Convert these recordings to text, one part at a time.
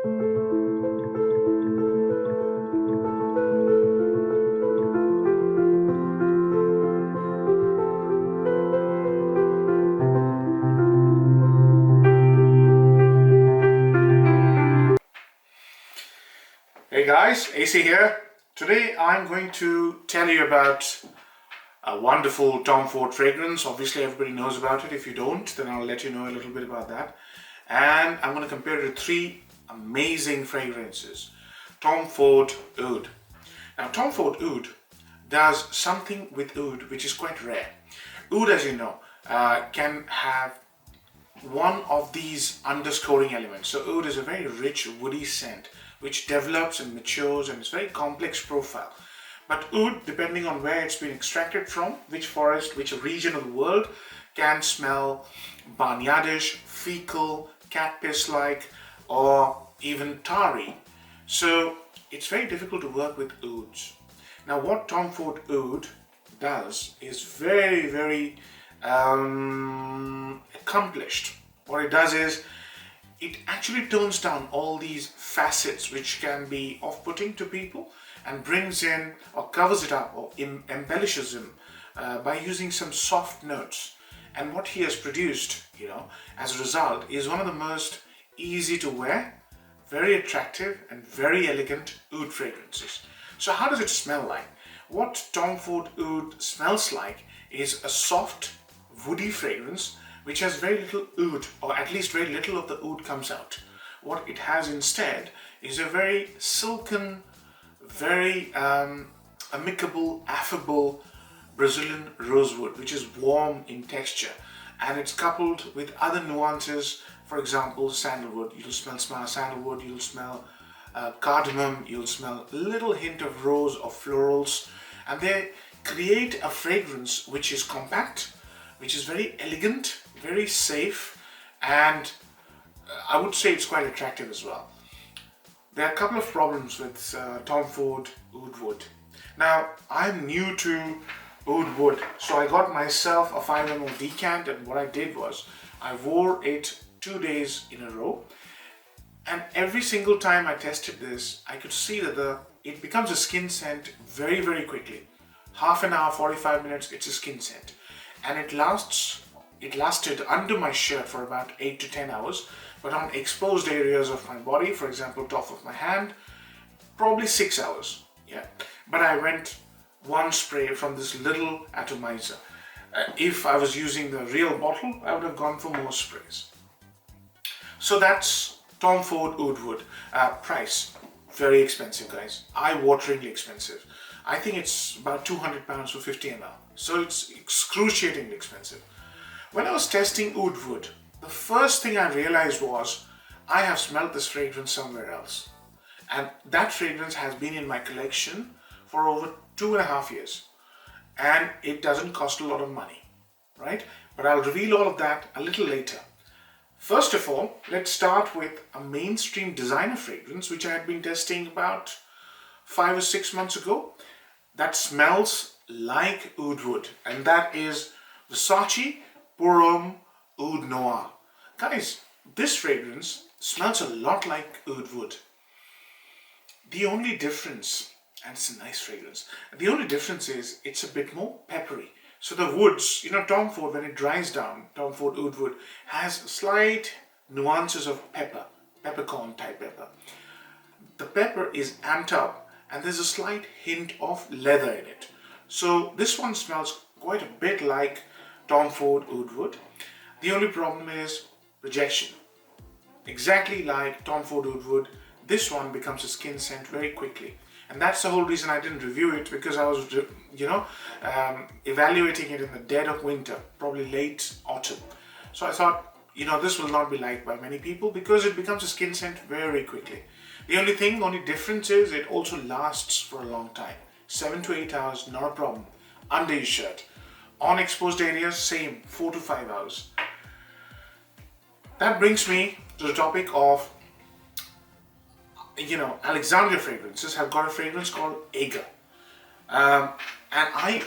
Hey guys, AC here. Today I'm going to tell you about a wonderful Tom Ford fragrance. Obviously everybody knows about it. If you don't, then I'll let you know a little bit about that. And I'm going to compare it to three amazing fragrances. Tom Ford Oud. Now Tom Ford Oud does something with oud which is quite rare. Oud, as you know, can have one of these underscoring elements. So oud is a very rich woody scent which develops and matures, and it's very complex profile. But oud, depending on where it's been extracted from, which forest, which region of the world, can smell barnyardish, fecal, cat piss like, or even tarry. So it's very difficult to work with ouds. Now what Tom Ford Oud does is very accomplished. What it does is it actually tones down all these facets which can be off-putting to people and brings in or covers it up or embellishes them by using some soft notes. And what he has produced, as a result, is one of the most easy to wear, very attractive and very elegant oud fragrances. So how does it smell like? What Tom Ford Oud smells like is a soft, woody fragrance which has very little oud, or at least very little of the oud comes out. What it has instead is a very silken, very amicable, affable Brazilian rosewood, which is warm in texture, and it's coupled with other nuances. For example, sandalwood. You'll smell sandalwood, you'll smell cardamom, you'll smell a little hint of rose or florals, and they create a fragrance which is compact, which is very elegant, very safe, and I would say it's quite attractive as well. There are a couple of problems with Tom Ford Oud Wood. Now, I'm new to Oud Wood, so I got myself a 5 ml decant, and what I did was I wore it 2 days in a row, and every single time I tested this, I could see that it becomes a skin scent very quickly. Half an hour, 45 minutes, it's a skin scent. And it lasted under my shirt for about 8 to 10 hours, but on exposed areas of my body, for example, top of my hand, probably 6 hours. Yeah, but I went one spray from this little atomizer. If I was using the real bottle, I would have gone for more sprays. So that's Tom Ford Oud Wood. Price, very expensive, guys. Eye-wateringly expensive. I think it's about £200 for 50 ml. So it's excruciatingly expensive. When I was testing Oud Wood, the first thing I realized was I have smelled this fragrance somewhere else. And that fragrance has been in my collection for over 2.5 years. And it doesn't cost a lot of money, right? But I'll reveal all of that a little later. First of all, let's start with a mainstream designer fragrance which I had been testing about 5 or 6 months ago that smells like Oud Wood, and that is Versace Pour, Oud Noir. Guys, this fragrance smells a lot like Oud Wood. The only difference, and it's a nice fragrance, the only difference is it's a bit more peppery. So the woods, Tom Ford, when it dries down, Tom Ford Oud Wood has slight nuances of peppercorn type pepper. The pepper is amped up and there's a slight hint of leather in it. So this one smells quite a bit like Tom Ford Oud Wood. The only problem is rejection. Exactly like Tom Ford Oud Wood, this one becomes a skin scent very quickly. And that's the whole reason I didn't review it, because I was, evaluating it in the dead of winter, probably late autumn. So I thought, this will not be liked by many people because it becomes a skin scent very quickly. The only difference is it also lasts for a long time. 7 to 8 hours, not a problem. Under your shirt. On exposed areas, same, 4 to 5 hours. That brings me to the topic of, Alexandria fragrances have got a fragrance called Agar. And I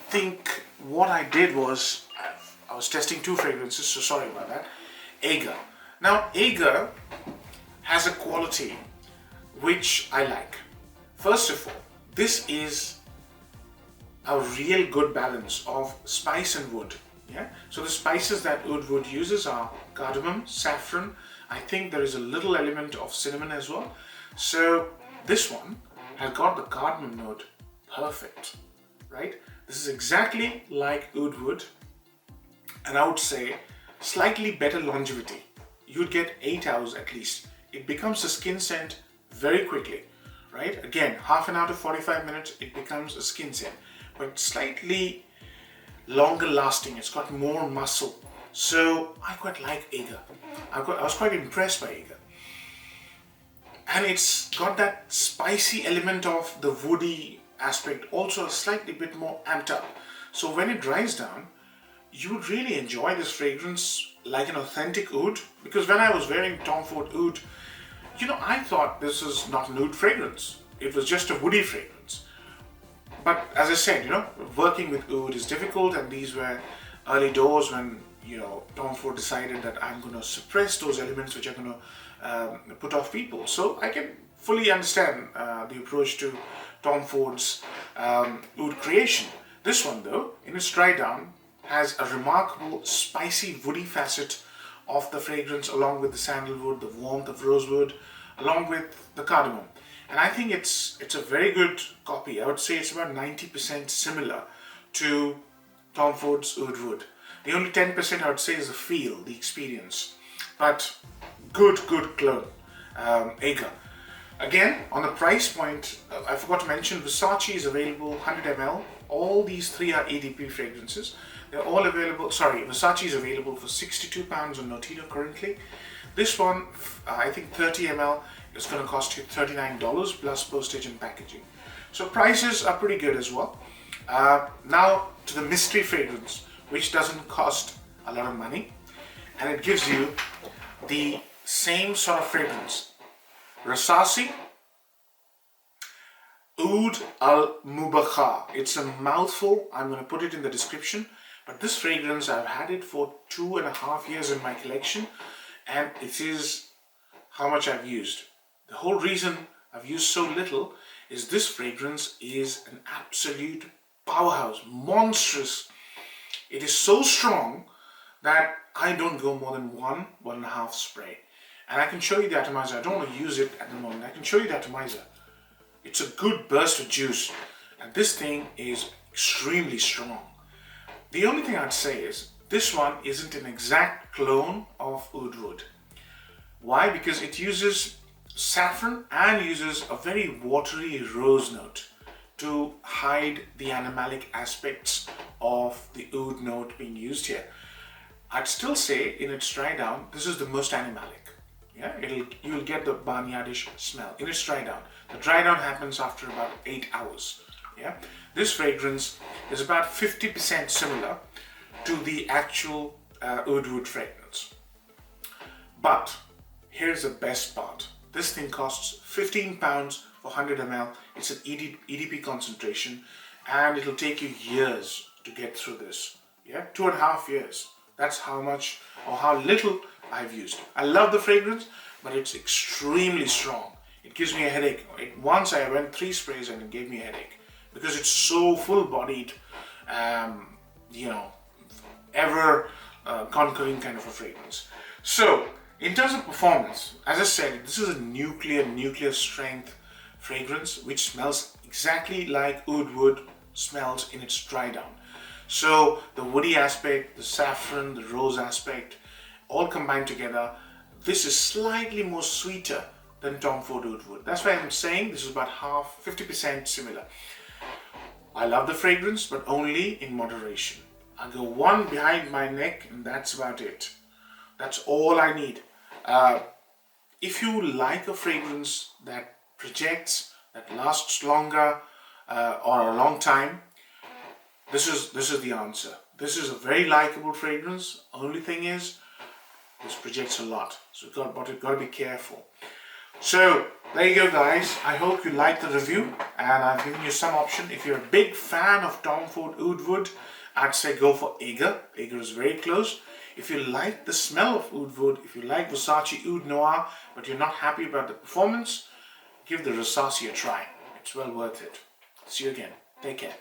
think what I did was, I was testing 2 fragrances, so sorry about that. Agar. Now, Agar has a quality which I like. First of all, this is a real good balance of spice and wood. Yeah. So the spices that Oud Wood uses are cardamom, saffron. I think there is a little element of cinnamon as well. So this one has got the cardamom note perfect, right? This is exactly like Oud Wood, and I would say slightly better longevity. You'd get 8 hours at least. It becomes a skin scent very quickly, right? Again, half an hour to 45 minutes, it becomes a skin scent, but slightly longer lasting. It's got more muscle. So I quite like Agar. I was quite impressed by Agar. And it's got that spicy element of the woody aspect, also a slightly bit more amped up. So when it dries down, you would really enjoy this fragrance like an authentic oud. Because when I was wearing Tom Ford Oud, I thought this is not an oud fragrance. It was just a woody fragrance. But as I said, working with oud is difficult, and these were early doors when, Tom Ford decided that I'm going to suppress those elements which are going to put off people. So I can fully understand the approach to Tom Ford's oud creation. This one though, in its dry down, has a remarkable spicy woody facet of the fragrance, along with the sandalwood, the warmth of rosewood, along with the cardamom. And I think it's a very good copy. I would say it's about 90% similar to Tom Ford's Oud Wood. The only 10% I would say is the feel, the experience. But good clone, Agar. Again, on the price point, I forgot to mention Versace is available 100 ml. All these three are EDP fragrances. They're all available, Versace is available for £62 on Notino currently. This one, I think 30 ml, is going to cost you $39 plus postage and packaging. So prices are pretty good as well. Now to the mystery fragrance, which doesn't cost a lot of money, and it gives you the same sort of fragrance. Rasasi Oud Mubakhar. It's a mouthful. I'm going to put it in the description. But this fragrance, I've had it for 2.5 years in my collection, and it is how much I've used. The whole reason I've used so little is this fragrance is an absolute powerhouse, monstrous. It is so strong that I don't go more than 1.5 spray. And I can show you the atomizer. I don't want to use it at the moment. I can show you the atomizer. It's a good burst of juice, and this thing is extremely strong. The only thing I'd say is this one isn't an exact clone of Oud Wood. Why? Because it uses saffron and uses a very watery rose note to hide the animalic aspects of the oud note being used here. I'd still say in its dry down, this is the most animalic. Yeah, you'll get the barnyardish smell in its dry down. The dry down happens after about 8 hours. Yeah, this fragrance is about 50% similar to the actual Oud Wood fragrance. But here's the best part. This thing costs £15 for 100 ml. It's an EDP concentration, and it'll take you years to get through this. Yeah, 2.5 years. That's how much or how little I've used. I love the fragrance, but it's extremely strong. It gives me a headache. Once I went 3 sprays and it gave me a headache because it's so full-bodied, ever conquering kind of a fragrance. So, in terms of performance, as I said, this is a nuclear strength fragrance which smells exactly like Oud Wood smells in its dry down. So the woody aspect, the saffron, the rose aspect, all combined together, this is slightly more sweeter than Tom Ford Oud Wood. That's why I'm saying this is about 50% similar. I love the fragrance, but only in moderation. I go one behind my neck and that's about it. That's all I need. If you like a fragrance that projects, that lasts longer or a long time, this is the answer. This is a very likable fragrance. Only thing is, this projects a lot. So you've got to be careful. So there you go, guys. I hope you liked the review, and I've given you some option. If you're a big fan of Tom Ford Oud Wood, I'd say go for Agar. Agar is very close. If you like the smell of Oud Wood, if you like Versace Oud Noir, but you're not happy about the performance, give the Rasasi a try. It's well worth it. See you again. Take care.